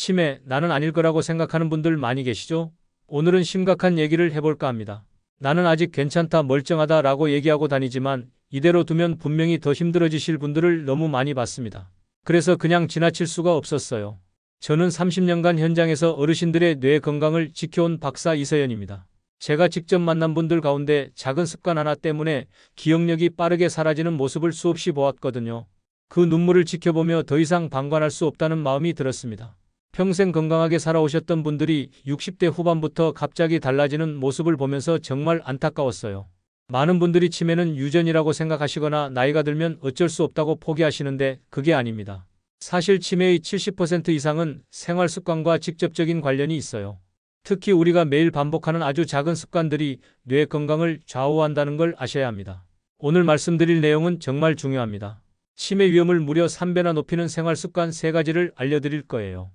치매, 나는 아닐 거라고 생각하는 분들 많이 계시죠? 오늘은 심각한 얘기를 해볼까 합니다. 나는 아직 괜찮다, 멀쩡하다 라고 얘기하고 다니지만 이대로 두면 분명히 더 힘들어지실 분들을 너무 많이 봤습니다. 그래서 그냥 지나칠 수가 없었어요. 저는 30년간 현장에서 어르신들의 뇌 건강을 지켜온 박사 이서연입니다. 제가 직접 만난 분들 가운데 작은 습관 하나 때문에 기억력이 빠르게 사라지는 모습을 수없이 보았거든요. 그 눈물을 지켜보며 더 이상 방관할 수 없다는 마음이 들었습니다. 평생 건강하게 살아오셨던 분들이 60대 후반부터 갑자기 달라지는 모습을 보면서 정말 안타까웠어요. 많은 분들이 치매는 유전이라고 생각하시거나 나이가 들면 어쩔 수 없다고 포기하시는데 그게 아닙니다. 사실 치매의 70% 이상은 생활 습관과 직접적인 관련이 있어요. 특히 우리가 매일 반복하는 아주 작은 습관들이 뇌 건강을 좌우한다는 걸 아셔야 합니다. 오늘 말씀드릴 내용은 정말 중요합니다. 치매 위험을 무려 3배나 높이는 생활 습관 3가지를 알려드릴 거예요.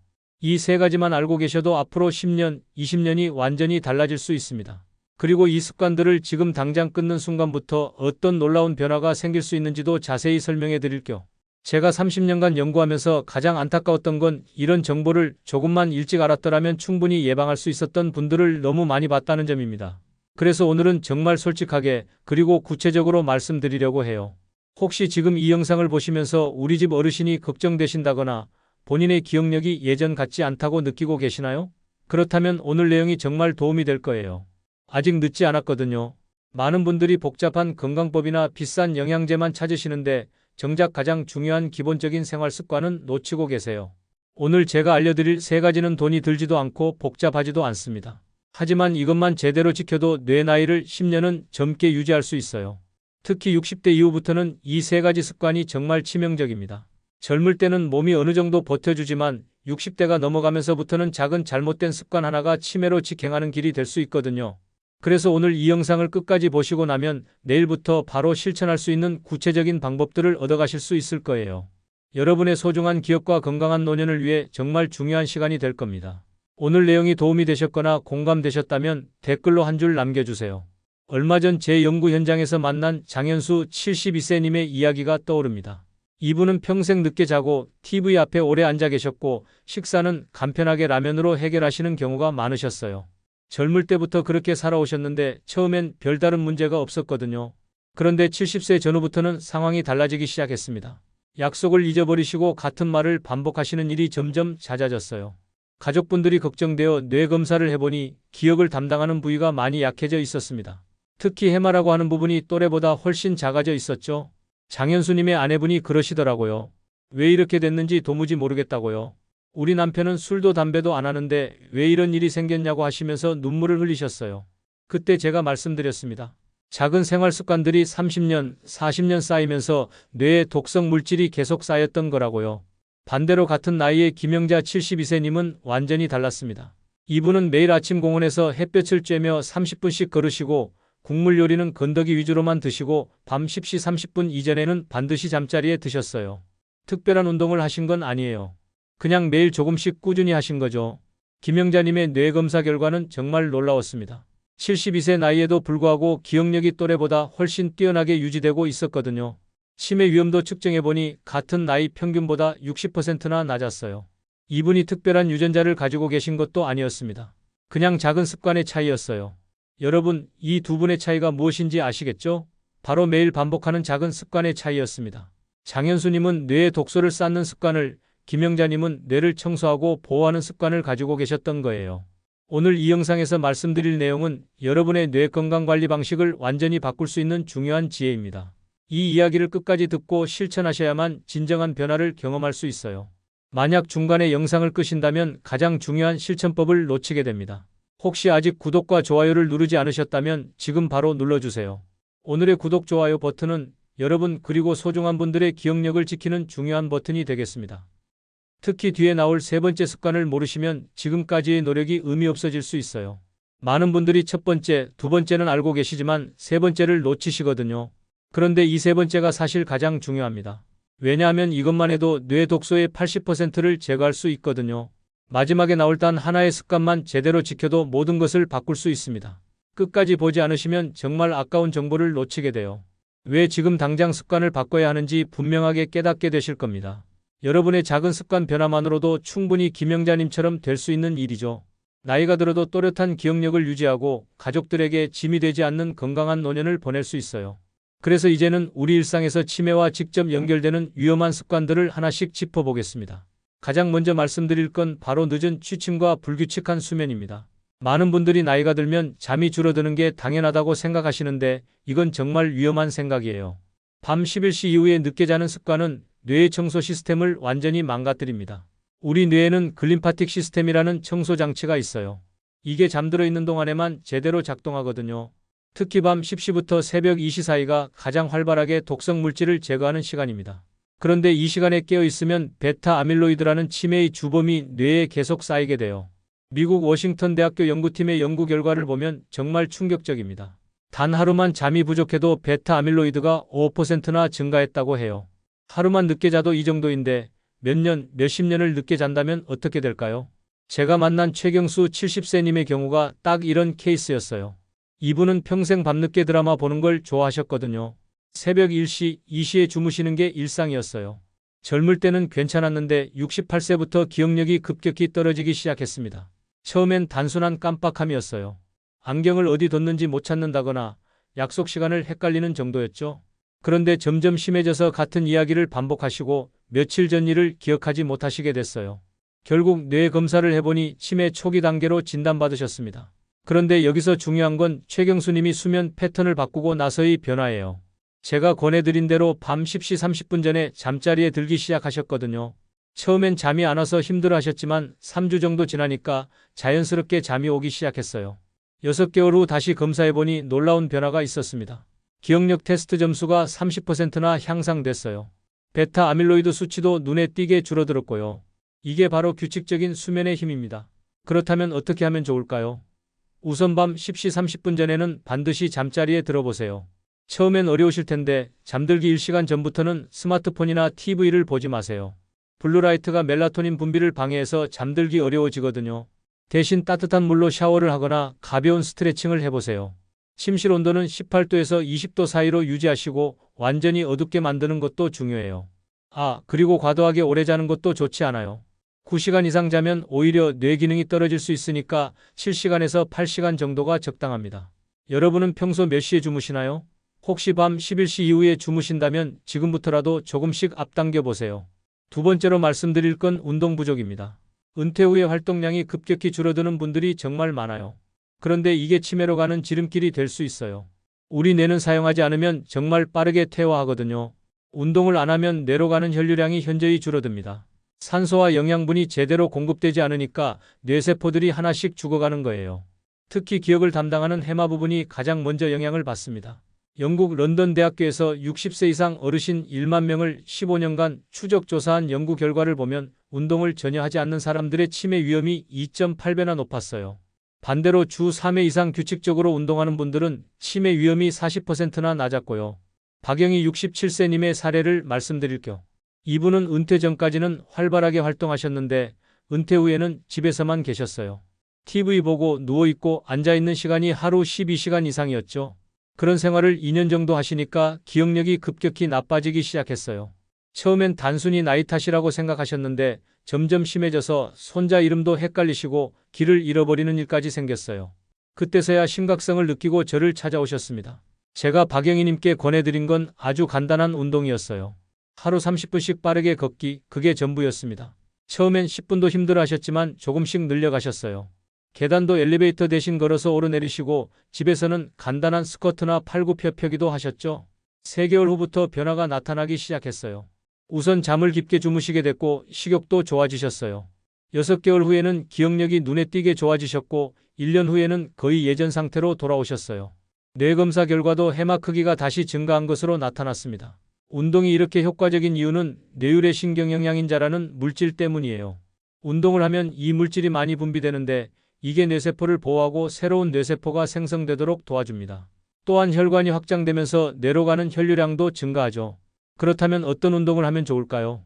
이 3가지만 알고 계셔도 앞으로 10년, 20년이 완전히 달라질 수 있습니다. 그리고 이 습관들을 지금 당장 끊는 순간부터 어떤 놀라운 변화가 생길 수 있는지도 자세히 설명해 드릴게요. 제가 30년간 연구하면서 가장 안타까웠던 건 이런 정보를 조금만 일찍 알았더라면 충분히 예방할 수 있었던 분들을 너무 많이 봤다는 점입니다. 그래서 오늘은 정말 솔직하게 그리고 구체적으로 말씀드리려고 해요. 혹시 지금 이 영상을 보시면서 우리 집 어르신이 걱정되신다거나 본인의 기억력이 예전 같지 않다고 느끼고 계시나요? 그렇다면 오늘 내용이 정말 도움이 될 거예요. 아직 늦지 않았거든요. 많은 분들이 복잡한 건강법이나 비싼 영양제만 찾으시는데 정작 가장 중요한 기본적인 생활 습관은 놓치고 계세요. 오늘 제가 알려드릴 3가지는 돈이 들지도 않고 복잡하지도 않습니다. 하지만 이것만 제대로 지켜도 뇌 나이를 10년은 젊게 유지할 수 있어요. 특히 60대 이후부터는 이 3가지 습관이 정말 치명적입니다. 젊을 때는 몸이 어느 정도 버텨주지만 60대가 넘어가면서부터는 작은 잘못된 습관 하나가 치매로 직행하는 길이 될 수 있거든요. 그래서 오늘 이 영상을 끝까지 보시고 나면 내일부터 바로 실천할 수 있는 구체적인 방법들을 얻어가실 수 있을 거예요. 여러분의 소중한 기억과 건강한 노년을 위해 정말 중요한 시간이 될 겁니다. 오늘 내용이 도움이 되셨거나 공감되셨다면 댓글로 한 줄 남겨주세요. 얼마 전 제 연구 현장에서 만난 장현수 72세님의 이야기가 떠오릅니다. 이분은 평생 늦게 자고 TV 앞에 오래 앉아 계셨고 식사는 간편하게 라면으로 해결하시는 경우가 많으셨어요. 젊을 때부터 그렇게 살아오셨는데 처음엔 별다른 문제가 없었거든요. 그런데 70세 전후부터는 상황이 달라지기 시작했습니다. 약속을 잊어버리시고 같은 말을 반복하시는 일이 점점 잦아졌어요. 가족분들이 걱정되어 뇌 검사를 해보니 기억을 담당하는 부위가 많이 약해져 있었습니다. 특히 해마라고 하는 부분이 또래보다 훨씬 작아져 있었죠. 장현수님의 아내분이 그러시더라고요. 왜 이렇게 됐는지 도무지 모르겠다고요. 우리 남편은 술도 담배도 안 하는데 왜 이런 일이 생겼냐고 하시면서 눈물을 흘리셨어요. 그때 제가 말씀드렸습니다. 작은 생활 습관들이 30년, 40년 쌓이면서 뇌에 독성 물질이 계속 쌓였던 거라고요. 반대로 같은 나이의 김영자 72세님은 완전히 달랐습니다. 이분은 매일 아침 공원에서 햇볕을 쬐며 30분씩 걸으시고 국물 요리는 건더기 위주로만 드시고 밤 10시 30분 이전에는 반드시 잠자리에 드셨어요. 특별한 운동을 하신 건 아니에요. 그냥 매일 조금씩 꾸준히 하신 거죠. 김영자님의 뇌검사 결과는 정말 놀라웠습니다. 72세 나이에도 불구하고 기억력이 또래보다 훨씬 뛰어나게 유지되고 있었거든요. 치매 위험도 측정해보니 같은 나이 평균보다 60%나 낮았어요. 이분이 특별한 유전자를 가지고 계신 것도 아니었습니다. 그냥 작은 습관의 차이였어요. 여러분, 이 두 분의 차이가 무엇인지 아시겠죠? 바로 매일 반복하는 작은 습관의 차이였습니다. 장현수님은 뇌에 독소를 쌓는 습관을, 김영자님은 뇌를 청소하고 보호하는 습관을 가지고 계셨던 거예요. 오늘 이 영상에서 말씀드릴 내용은 여러분의 뇌 건강 관리 방식을 완전히 바꿀 수 있는 중요한 지혜입니다. 이 이야기를 끝까지 듣고 실천하셔야만 진정한 변화를 경험할 수 있어요. 만약 중간에 영상을 끄신다면 가장 중요한 실천법을 놓치게 됩니다. 혹시 아직 구독과 좋아요를 누르지 않으셨다면 지금 바로 눌러주세요. 오늘의 구독, 좋아요 버튼은 여러분 그리고 소중한 분들의 기억력을 지키는 중요한 버튼이 되겠습니다. 특히 뒤에 나올 3번째 습관을 모르시면 지금까지의 노력이 의미 없어질 수 있어요. 많은 분들이 첫 번째, 두 번째는 알고 계시지만 3번째를 놓치시거든요. 그런데 이 3번째가 사실 가장 중요합니다. 왜냐하면 이것만 해도 뇌 독소의 80%를 제거할 수 있거든요. 마지막에 나올 단 하나의 습관만 제대로 지켜도 모든 것을 바꿀 수 있습니다. 끝까지 보지 않으시면 정말 아까운 정보를 놓치게 돼요. 왜 지금 당장 습관을 바꿔야 하는지 분명하게 깨닫게 되실 겁니다. 여러분의 작은 습관 변화만으로도 충분히 김영자님처럼 될 수 있는 일이죠. 나이가 들어도 또렷한 기억력을 유지하고 가족들에게 짐이 되지 않는 건강한 노년을 보낼 수 있어요. 그래서 이제는 우리 일상에서 치매와 직접 연결되는 위험한 습관들을 하나씩 짚어보겠습니다. 가장 먼저 말씀드릴 건 바로 늦은 취침과 불규칙한 수면입니다. 많은 분들이 나이가 들면 잠이 줄어드는 게 당연하다고 생각하시는데 이건 정말 위험한 생각이에요. 밤 11시 이후에 늦게 자는 습관은 뇌의 청소 시스템을 완전히 망가뜨립니다. 우리 뇌에는 글림파틱 시스템이라는 청소 장치가 있어요. 이게 잠들어 있는 동안에만 제대로 작동하거든요. 특히 밤 10시부터 새벽 2시 사이가 가장 활발하게 독성 물질을 제거하는 시간입니다. 그런데 이 시간에 깨어 있으면 베타 아밀로이드라는 치매의 주범이 뇌에 계속 쌓이게 돼요. 미국 워싱턴 대학교 연구팀의 연구 결과를 보면 정말 충격적입니다. 단 하루만 잠이 부족해도 베타 아밀로이드가 5%나 증가했다고 해요. 하루만 늦게 자도 이 정도인데 몇 년, 몇십 년을 늦게 잔다면 어떻게 될까요? 제가 만난 최경수 70세님의 경우가 딱 이런 케이스였어요. 이분은 평생 밤늦게 드라마 보는 걸 좋아하셨거든요. 새벽 1시, 2시에 주무시는 게 일상이었어요. 젊을 때는 괜찮았는데 68세부터 기억력이 급격히 떨어지기 시작했습니다. 처음엔 단순한 깜빡함이었어요. 안경을 어디 뒀는지 못 찾는다거나 약속 시간을 헷갈리는 정도였죠. 그런데 점점 심해져서 같은 이야기를 반복하시고 며칠 전 일을 기억하지 못하시게 됐어요. 결국 뇌 검사를 해보니 치매 초기 단계로 진단받으셨습니다. 그런데 여기서 중요한 건 최경수님이 수면 패턴을 바꾸고 나서의 변화예요. 제가 권해드린 대로 밤 10시 30분 전에 잠자리에 들기 시작하셨거든요. 처음엔 잠이 안 와서 힘들어하셨지만 3주 정도 지나니까 자연스럽게 잠이 오기 시작했어요. 6개월 후 다시 검사해보니 놀라운 변화가 있었습니다. 기억력 테스트 점수가 30%나 향상됐어요. 베타 아밀로이드 수치도 눈에 띄게 줄어들었고요. 이게 바로 규칙적인 수면의 힘입니다. 그렇다면 어떻게 하면 좋을까요? 우선 밤 10시 30분 전에는 반드시 잠자리에 들어보세요. 처음엔 어려우실 텐데 잠들기 1시간 전부터는 스마트폰이나 TV를 보지 마세요. 블루라이트가 멜라토닌 분비를 방해해서 잠들기 어려워지거든요. 대신 따뜻한 물로 샤워를 하거나 가벼운 스트레칭을 해보세요. 침실 온도는 18도에서 20도 사이로 유지하시고 완전히 어둡게 만드는 것도 중요해요. 그리고 과도하게 오래 자는 것도 좋지 않아요. 9시간 이상 자면 오히려 뇌 기능이 떨어질 수 있으니까 7시간에서 8시간 정도가 적당합니다. 여러분은 평소 몇 시에 주무시나요? 혹시 밤 11시 이후에 주무신다면 지금부터라도 조금씩 앞당겨 보세요. 두 번째로 말씀드릴 건 운동 부족입니다. 은퇴 후에 활동량이 급격히 줄어드는 분들이 정말 많아요. 그런데 이게 치매로 가는 지름길이 될 수 있어요. 우리 뇌는 사용하지 않으면 정말 빠르게 퇴화하거든요. 운동을 안 하면 뇌로 가는 혈류량이 현저히 줄어듭니다. 산소와 영양분이 제대로 공급되지 않으니까 뇌세포들이 하나씩 죽어가는 거예요. 특히 기억을 담당하는 해마 부분이 가장 먼저 영향을 받습니다. 영국 런던 대학교에서 60세 이상 어르신 1만 명을 15년간 추적 조사한 연구 결과를 보면 운동을 전혀 하지 않는 사람들의 치매 위험이 2.8배나 높았어요. 반대로 주 3회 이상 규칙적으로 운동하는 분들은 치매 위험이 40%나 낮았고요. 박영희 67세님의 사례를 말씀드릴게요. 이분은 은퇴 전까지는 활발하게 활동하셨는데 은퇴 후에는 집에서만 계셨어요. TV 보고 누워있고 앉아있는 시간이 하루 12시간 이상이었죠. 그런 생활을 2년 정도 하시니까 기억력이 급격히 나빠지기 시작했어요. 처음엔 단순히 나이 탓이라고 생각하셨는데 점점 심해져서 손자 이름도 헷갈리시고 길을 잃어버리는 일까지 생겼어요. 그때서야 심각성을 느끼고 저를 찾아오셨습니다. 제가 박영희님께 권해드린 건 아주 간단한 운동이었어요. 하루 30분씩 빠르게 걷기, 그게 전부였습니다. 처음엔 10분도 힘들어하셨지만 조금씩 늘려가셨어요. 계단도 엘리베이터 대신 걸어서 오르내리시고 집에서는 간단한 스쿼트나 팔굽혀펴기도 하셨죠. 3개월 후부터 변화가 나타나기 시작했어요. 우선 잠을 깊게 주무시게 됐고 식욕도 좋아지셨어요. 6개월 후에는 기억력이 눈에 띄게 좋아지셨고 1년 후에는 거의 예전 상태로 돌아오셨어요. 뇌검사 결과도 해마 크기가 다시 증가한 것으로 나타났습니다. 운동이 이렇게 효과적인 이유는 뇌율의 신경영양인자라는 물질 때문이에요. 운동을 하면 이 물질이 많이 분비되는데 이게 뇌세포를 보호하고 새로운 뇌세포가 생성되도록 도와줍니다. 또한 혈관이 확장되면서 뇌로 가는 혈류량도 증가하죠. 그렇다면 어떤 운동을 하면 좋을까요?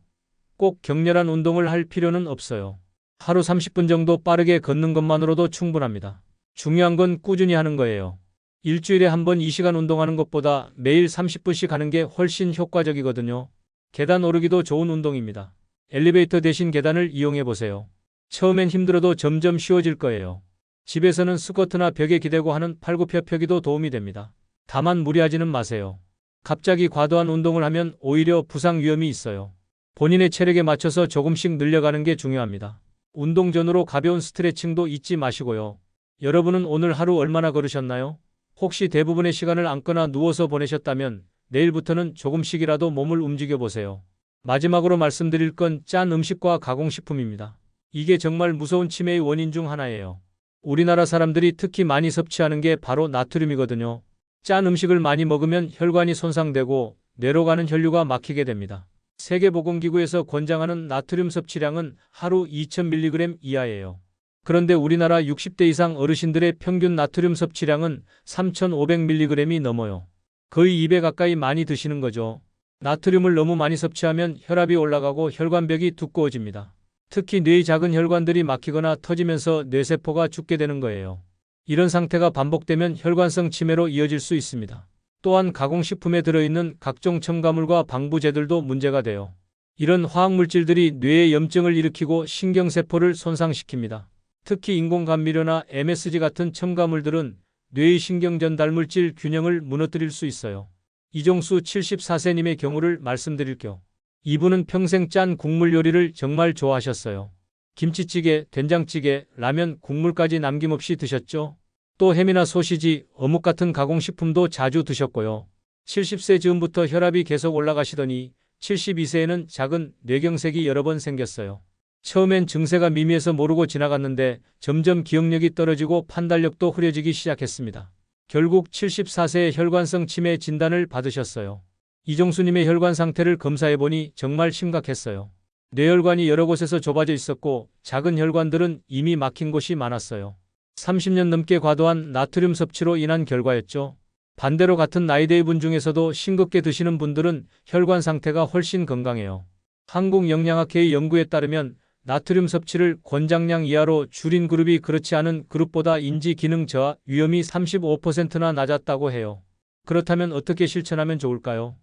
꼭 격렬한 운동을 할 필요는 없어요. 하루 30분 정도 빠르게 걷는 것만으로도 충분합니다. 중요한 건 꾸준히 하는 거예요. 일주일에 한 번 2시간 운동하는 것보다 매일 30분씩 하는 게 훨씬 효과적이거든요. 계단 오르기도 좋은 운동입니다. 엘리베이터 대신 계단을 이용해 보세요. 처음엔 힘들어도 점점 쉬워질 거예요. 집에서는 스쿼트나 벽에 기대고 하는 팔굽혀펴기도 도움이 됩니다. 다만 무리하지는 마세요. 갑자기 과도한 운동을 하면 오히려 부상 위험이 있어요. 본인의 체력에 맞춰서 조금씩 늘려가는 게 중요합니다. 운동 전후로 가벼운 스트레칭도 잊지 마시고요. 여러분은 오늘 하루 얼마나 걸으셨나요? 혹시 대부분의 시간을 앉거나 누워서 보내셨다면 내일부터는 조금씩이라도 몸을 움직여 보세요. 마지막으로 말씀드릴 건 짠 음식과 가공식품입니다. 이게 정말 무서운 치매의 원인 중 하나예요. 우리나라 사람들이 특히 많이 섭취하는 게 바로 나트륨이거든요. 짠 음식을 많이 먹으면 혈관이 손상되고 뇌로 가는 혈류가 막히게 됩니다. 세계보건기구에서 권장하는 나트륨 섭취량은 하루 2000mg 이하예요. 그런데 우리나라 60대 이상 어르신들의 평균 나트륨 섭취량은 3500mg이 넘어요. 거의 2배 가까이 많이 드시는 거죠. 나트륨을 너무 많이 섭취하면 혈압이 올라가고 혈관벽이 두꺼워집니다. 특히 뇌의 작은 혈관들이 막히거나 터지면서 뇌세포가 죽게 되는 거예요. 이런 상태가 반복되면 혈관성 치매로 이어질 수 있습니다. 또한 가공식품에 들어있는 각종 첨가물과 방부제들도 문제가 돼요. 이런 화학물질들이 뇌에 염증을 일으키고 신경세포를 손상시킵니다. 특히 인공감미료나 MSG 같은 첨가물들은 뇌의 신경전달물질 균형을 무너뜨릴 수 있어요. 이종수 74세님의 경우를 말씀드릴게요. 이분은 평생 짠 국물 요리를 정말 좋아하셨어요. 김치찌개, 된장찌개, 라면, 국물까지 남김없이 드셨죠? 또 햄이나 소시지, 어묵 같은 가공식품도 자주 드셨고요. 70세 즈음부터 혈압이 계속 올라가시더니 72세에는 작은 뇌경색이 여러 번 생겼어요. 처음엔 증세가 미미해서 모르고 지나갔는데 점점 기억력이 떨어지고 판단력도 흐려지기 시작했습니다. 결국 74세에 혈관성 치매 진단을 받으셨어요. 이종수님의 혈관 상태를 검사해보니 정말 심각했어요. 뇌혈관이 여러 곳에서 좁아져 있었고 작은 혈관들은 이미 막힌 곳이 많았어요. 30년 넘게 과도한 나트륨 섭취로 인한 결과였죠. 반대로 같은 나이대의 분 중에서도 싱겁게 드시는 분들은 혈관 상태가 훨씬 건강해요. 한국영양학회의 연구에 따르면 나트륨 섭취를 권장량 이하로 줄인 그룹이 그렇지 않은 그룹보다 인지 기능 저하 위험이 35%나 낮았다고 해요. 그렇다면 어떻게 실천하면 좋을까요?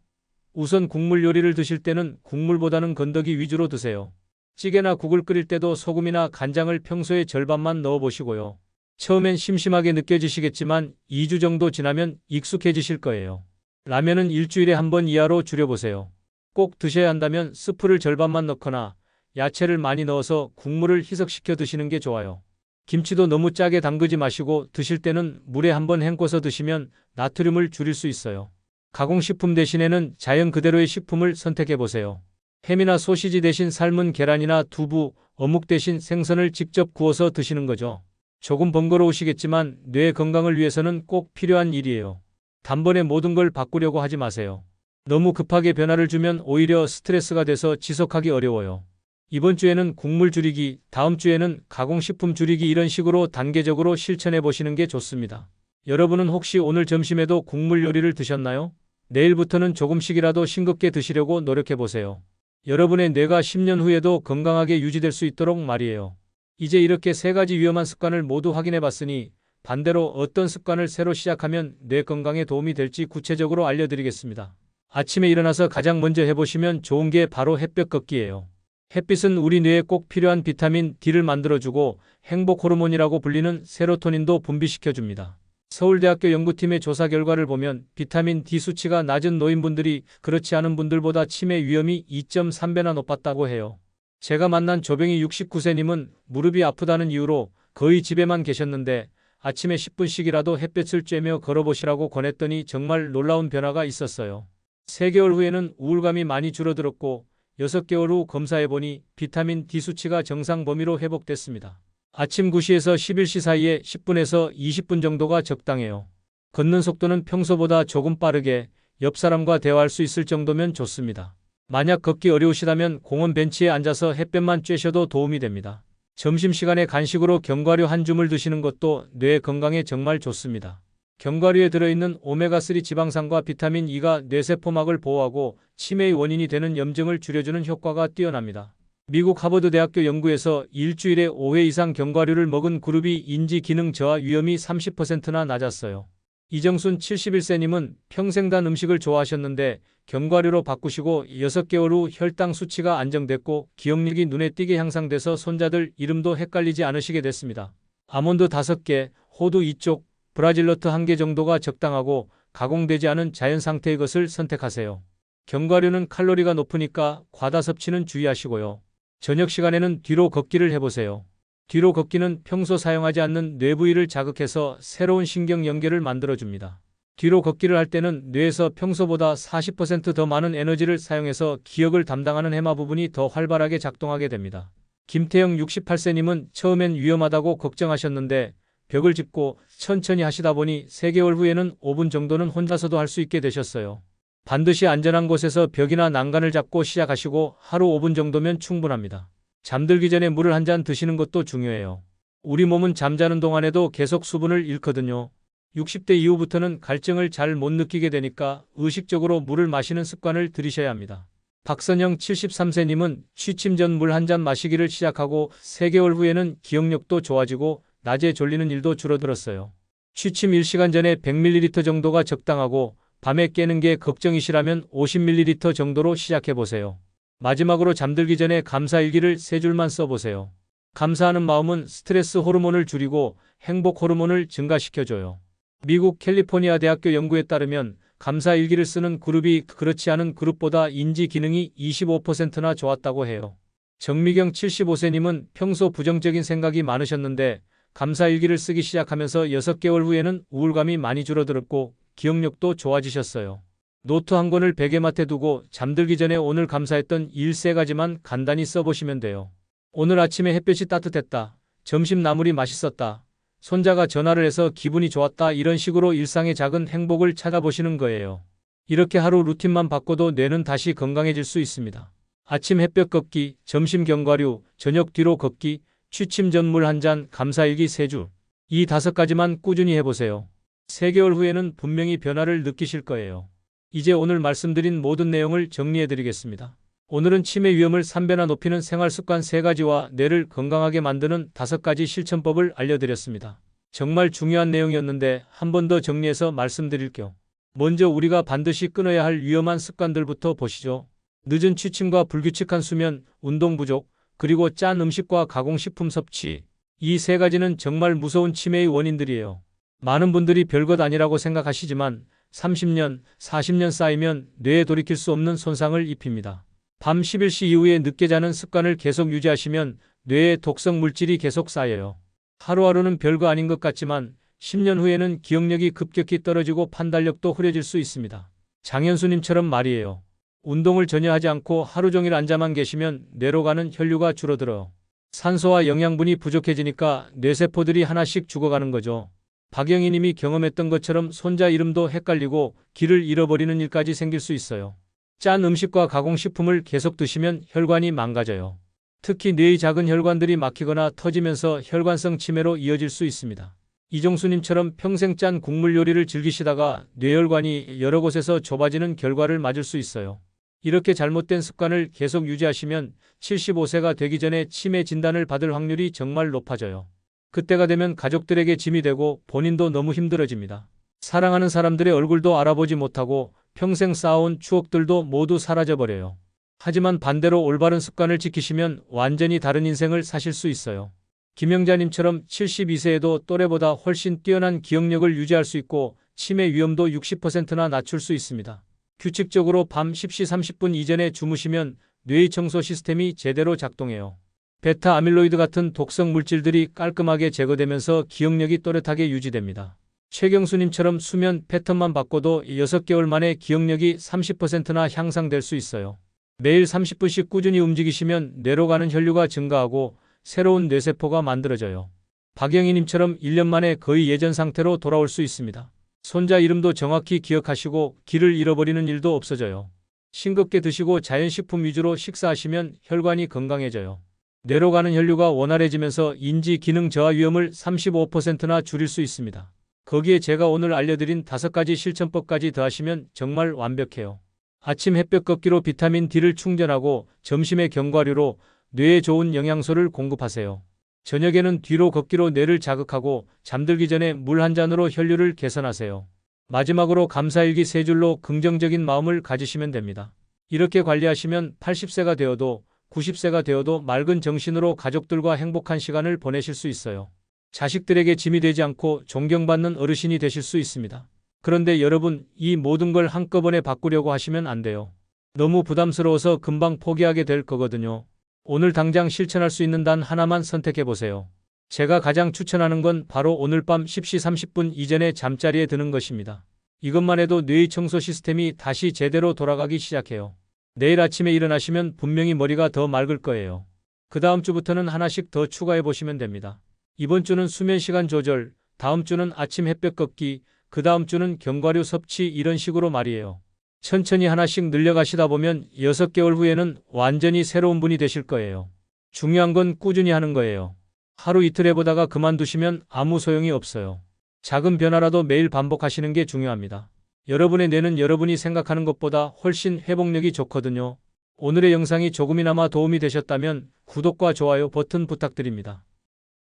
우선 국물 요리를 드실 때는 국물보다는 건더기 위주로 드세요. 찌개나 국을 끓일 때도 소금이나 간장을 평소의 절반만 넣어보시고요. 처음엔 심심하게 느껴지시겠지만 2주 정도 지나면 익숙해지실 거예요. 라면은 일주일에 한 번 이하로 줄여보세요. 꼭 드셔야 한다면 스프를 절반만 넣거나 야채를 많이 넣어서 국물을 희석시켜 드시는 게 좋아요. 김치도 너무 짜게 담그지 마시고 드실 때는 물에 한번 헹궈서 드시면 나트륨을 줄일 수 있어요. 가공식품 대신에는 자연 그대로의 식품을 선택해 보세요. 햄이나 소시지 대신 삶은 계란이나 두부, 어묵 대신 생선을 직접 구워서 드시는 거죠. 조금 번거로우시겠지만 뇌 건강을 위해서는 꼭 필요한 일이에요. 단번에 모든 걸 바꾸려고 하지 마세요. 너무 급하게 변화를 주면 오히려 스트레스가 돼서 지속하기 어려워요. 이번 주에는 국물 줄이기, 다음 주에는 가공식품 줄이기 이런 식으로 단계적으로 실천해 보시는 게 좋습니다. 여러분은 혹시 오늘 점심에도 국물 요리를 드셨나요? 내일부터는 조금씩이라도 싱겁게 드시려고 노력해 보세요. 여러분의 뇌가 10년 후에도 건강하게 유지될 수 있도록 말이에요. 이제 이렇게 3가지 위험한 습관을 모두 확인해 봤으니 반대로 어떤 습관을 새로 시작하면 뇌 건강에 도움이 될지 구체적으로 알려드리겠습니다. 아침에 일어나서 가장 먼저 해보시면 좋은 게 바로 햇볕 걷기예요. 햇빛은 우리 뇌에 꼭 필요한 비타민 D를 만들어주고 행복 호르몬이라고 불리는 세로토닌도 분비시켜줍니다. 서울대학교 연구팀의 조사 결과를 보면 비타민 D 수치가 낮은 노인분들이 그렇지 않은 분들보다 치매 위험이 2.3배나 높았다고 해요. 제가 만난 조병희 69세님은 무릎이 아프다는 이유로 거의 집에만 계셨는데 아침에 10분씩이라도 햇볕을 쬐며 걸어보시라고 권했더니 정말 놀라운 변화가 있었어요. 3개월 후에는 우울감이 많이 줄어들었고 6개월 후 검사해보니 비타민 D 수치가 정상 범위로 회복됐습니다. 아침 9시에서 11시 사이에 10분에서 20분 정도가 적당해요. 걷는 속도는 평소보다 조금 빠르게 옆 사람과 대화할 수 있을 정도면 좋습니다. 만약 걷기 어려우시다면 공원 벤치에 앉아서 햇볕만 쬐셔도 도움이 됩니다. 점심시간에 간식으로 견과류 한 줌을 드시는 것도 뇌 건강에 정말 좋습니다. 견과류에 들어있는 오메가3 지방산과 비타민 E가 뇌세포막을 보호하고 치매의 원인이 되는 염증을 줄여주는 효과가 뛰어납니다. 미국 하버드 대학교 연구에서 일주일에 5회 이상 견과류를 먹은 그룹이 인지 기능 저하 위험이 30%나 낮았어요. 이정순 71세님은 평생 단 음식을 좋아하셨는데 견과류로 바꾸시고 6개월 후 혈당 수치가 안정됐고 기억력이 눈에 띄게 향상돼서 손자들 이름도 헷갈리지 않으시게 됐습니다. 아몬드 5개, 호두 2쪽, 브라질너트 1개 정도가 적당하고 가공되지 않은 자연 상태의 것을 선택하세요. 견과류는 칼로리가 높으니까 과다 섭취는 주의하시고요. 저녁 시간에는 뒤로 걷기를 해보세요. 뒤로 걷기는 평소 사용하지 않는 뇌 부위를 자극해서 새로운 신경 연계를 만들어줍니다. 뒤로 걷기를 할 때는 뇌에서 평소보다 40% 더 많은 에너지를 사용해서 기억을 담당하는 해마 부분이 더 활발하게 작동하게 됩니다. 김태영 68세님은 처음엔 위험하다고 걱정하셨는데 벽을 짚고 천천히 하시다 보니 3개월 후에는 5분 정도는 혼자서도 할 수 있게 되셨어요. 반드시 안전한 곳에서 벽이나 난간을 잡고 시작하시고 하루 5분 정도면 충분합니다. 잠들기 전에 물을 한 잔 드시는 것도 중요해요. 우리 몸은 잠자는 동안에도 계속 수분을 잃거든요. 60대 이후부터는 갈증을 잘 못 느끼게 되니까 의식적으로 물을 마시는 습관을 들이셔야 합니다. 박선영 73세님은 취침 전 물 한 잔 마시기를 시작하고 3개월 후에는 기억력도 좋아지고 낮에 졸리는 일도 줄어들었어요. 취침 1시간 전에 100ml 정도가 적당하고 밤에 깨는 게 걱정이시라면 50ml 정도로 시작해보세요. 마지막으로 잠들기 전에 감사일기를 3줄만 써보세요. 감사하는 마음은 스트레스 호르몬을 줄이고 행복 호르몬을 증가시켜줘요. 미국 캘리포니아 대학교 연구에 따르면 감사일기를 쓰는 그룹이 그렇지 않은 그룹보다 인지 기능이 25%나 좋았다고 해요. 정미경 75세님은 평소 부정적인 생각이 많으셨는데 감사일기를 쓰기 시작하면서 6개월 후에는 우울감이 많이 줄어들었고 기억력도 좋아지셨어요. 노트 한 권을 베개맡에 두고 잠들기 전에 오늘 감사했던 일 3가지만 간단히 써보시면 돼요. 오늘 아침에 햇볕이 따뜻했다. 점심 나물이 맛있었다. 손자가 전화를 해서 기분이 좋았다. 이런 식으로 일상의 작은 행복을 찾아보시는 거예요. 이렇게 하루 루틴만 바꿔도 뇌는 다시 건강해질 수 있습니다. 아침 햇볕 걷기, 점심 견과류, 저녁 뒤로 걷기, 취침 전 물 한 잔, 감사일기 3줄. 이 5가지만 꾸준히 해보세요. 3개월 후에는 분명히 변화를 느끼실 거예요. 이제 오늘 말씀드린 모든 내용을 정리해드리겠습니다. 오늘은 치매 위험을 3배나 높이는 생활습관 3가지와 뇌를 건강하게 만드는 5가지 실천법을 알려드렸습니다. 정말 중요한 내용이었는데 한 번 더 정리해서 말씀드릴게요. 먼저 우리가 반드시 끊어야 할 위험한 습관들부터 보시죠. 늦은 취침과 불규칙한 수면, 운동 부족, 그리고 짠 음식과 가공식품 섭취. 이 3가지는 정말 무서운 치매의 원인들이에요. 많은 분들이 별것 아니라고 생각하시지만 30년, 40년 쌓이면 뇌에 돌이킬 수 없는 손상을 입힙니다. 밤 11시 이후에 늦게 자는 습관을 계속 유지하시면 뇌에 독성 물질이 계속 쌓여요. 하루하루는 별거 아닌 것 같지만 10년 후에는 기억력이 급격히 떨어지고 판단력도 흐려질 수 있습니다. 장현수님처럼 말이에요. 운동을 전혀 하지 않고 하루 종일 앉아만 계시면 뇌로 가는 혈류가 줄어들어요. 산소와 영양분이 부족해지니까 뇌세포들이 하나씩 죽어가는 거죠. 박영희 님이 경험했던 것처럼 손자 이름도 헷갈리고 길을 잃어버리는 일까지 생길 수 있어요. 짠 음식과 가공식품을 계속 드시면 혈관이 망가져요. 특히 뇌의 작은 혈관들이 막히거나 터지면서 혈관성 치매로 이어질 수 있습니다. 이종수님처럼 평생 짠 국물 요리를 즐기시다가 뇌혈관이 여러 곳에서 좁아지는 결과를 맞을 수 있어요. 이렇게 잘못된 습관을 계속 유지하시면 75세가 되기 전에 치매 진단을 받을 확률이 정말 높아져요. 그때가 되면 가족들에게 짐이 되고 본인도 너무 힘들어집니다. 사랑하는 사람들의 얼굴도 알아보지 못하고 평생 쌓아온 추억들도 모두 사라져버려요. 하지만 반대로 올바른 습관을 지키시면 완전히 다른 인생을 사실 수 있어요. 김영자님처럼 72세에도 또래보다 훨씬 뛰어난 기억력을 유지할 수 있고 치매 위험도 60%나 낮출 수 있습니다. 규칙적으로 밤 10시 30분 이전에 주무시면 뇌의 청소 시스템이 제대로 작동해요. 베타 아밀로이드 같은 독성 물질들이 깔끔하게 제거되면서 기억력이 또렷하게 유지됩니다. 최경수님처럼 수면 패턴만 바꿔도 6개월 만에 기억력이 30%나 향상될 수 있어요. 매일 30분씩 꾸준히 움직이시면 뇌로 가는 혈류가 증가하고 새로운 뇌세포가 만들어져요. 박영희님처럼 1년 만에 거의 예전 상태로 돌아올 수 있습니다. 손자 이름도 정확히 기억하시고 길을 잃어버리는 일도 없어져요. 싱겁게 드시고 자연식품 위주로 식사하시면 혈관이 건강해져요. 뇌로 가는 혈류가 원활해지면서 인지 기능 저하 위험을 35%나 줄일 수 있습니다. 거기에 제가 오늘 알려드린 5가지 실천법까지 더하시면 정말 완벽해요. 아침 햇볕 걷기로 비타민 D를 충전하고 점심에 견과류로 뇌에 좋은 영양소를 공급하세요. 저녁에는 뒤로 걷기로 뇌를 자극하고 잠들기 전에 물 한 잔으로 혈류를 개선하세요. 마지막으로 감사일기 3줄로 긍정적인 마음을 가지시면 됩니다. 이렇게 관리하시면 80세가 되어도 90세가 되어도 맑은 정신으로 가족들과 행복한 시간을 보내실 수 있어요. 자식들에게 짐이 되지 않고 존경받는 어르신이 되실 수 있습니다. 그런데 여러분, 이 모든 걸 한꺼번에 바꾸려고 하시면 안 돼요. 너무 부담스러워서 금방 포기하게 될 거거든요. 오늘 당장 실천할 수 있는 단 하나만 선택해 보세요. 제가 가장 추천하는 건 바로 오늘 밤 10시 30분 이전에 잠자리에 드는 것입니다. 이것만 해도 뇌의 청소 시스템이 다시 제대로 돌아가기 시작해요. 내일 아침에 일어나시면 분명히 머리가 더 맑을 거예요. 그 다음 주부터는 하나씩 더 추가해 보시면 됩니다. 이번 주는 수면 시간 조절, 다음 주는 아침 햇볕 걷기, 그 다음 주는 견과류 섭취, 이런 식으로 말이에요. 천천히 하나씩 늘려가시다 보면 6개월 후에는 완전히 새로운 분이 되실 거예요. 중요한 건 꾸준히 하는 거예요. 하루 이틀 해보다가 그만두시면 아무 소용이 없어요. 작은 변화라도 매일 반복하시는 게 중요합니다. 여러분의 뇌는 여러분이 생각하는 것보다 훨씬 회복력이 좋거든요. 오늘의 영상이 조금이나마 도움이 되셨다면 구독과 좋아요 버튼 부탁드립니다.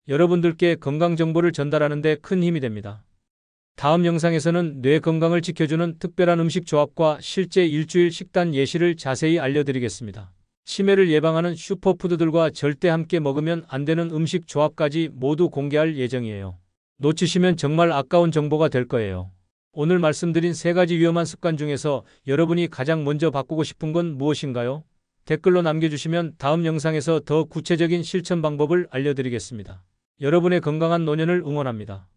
여러분들께 건강 정보를 전달하는 데 큰 힘이 됩니다. 다음 영상에서는 뇌 건강을 지켜주는 특별한 음식 조합과 실제 일주일 식단 예시를 자세히 알려드리겠습니다. 치매를 예방하는 슈퍼푸드들과 절대 함께 먹으면 안 되는 음식 조합까지 모두 공개할 예정이에요. 놓치시면 정말 아까운 정보가 될 거예요. 오늘 말씀드린 3가지 위험한 습관 중에서 여러분이 가장 먼저 바꾸고 싶은 건 무엇인가요? 댓글로 남겨주시면 다음 영상에서 더 구체적인 실천 방법을 알려드리겠습니다. 여러분의 건강한 노년을 응원합니다.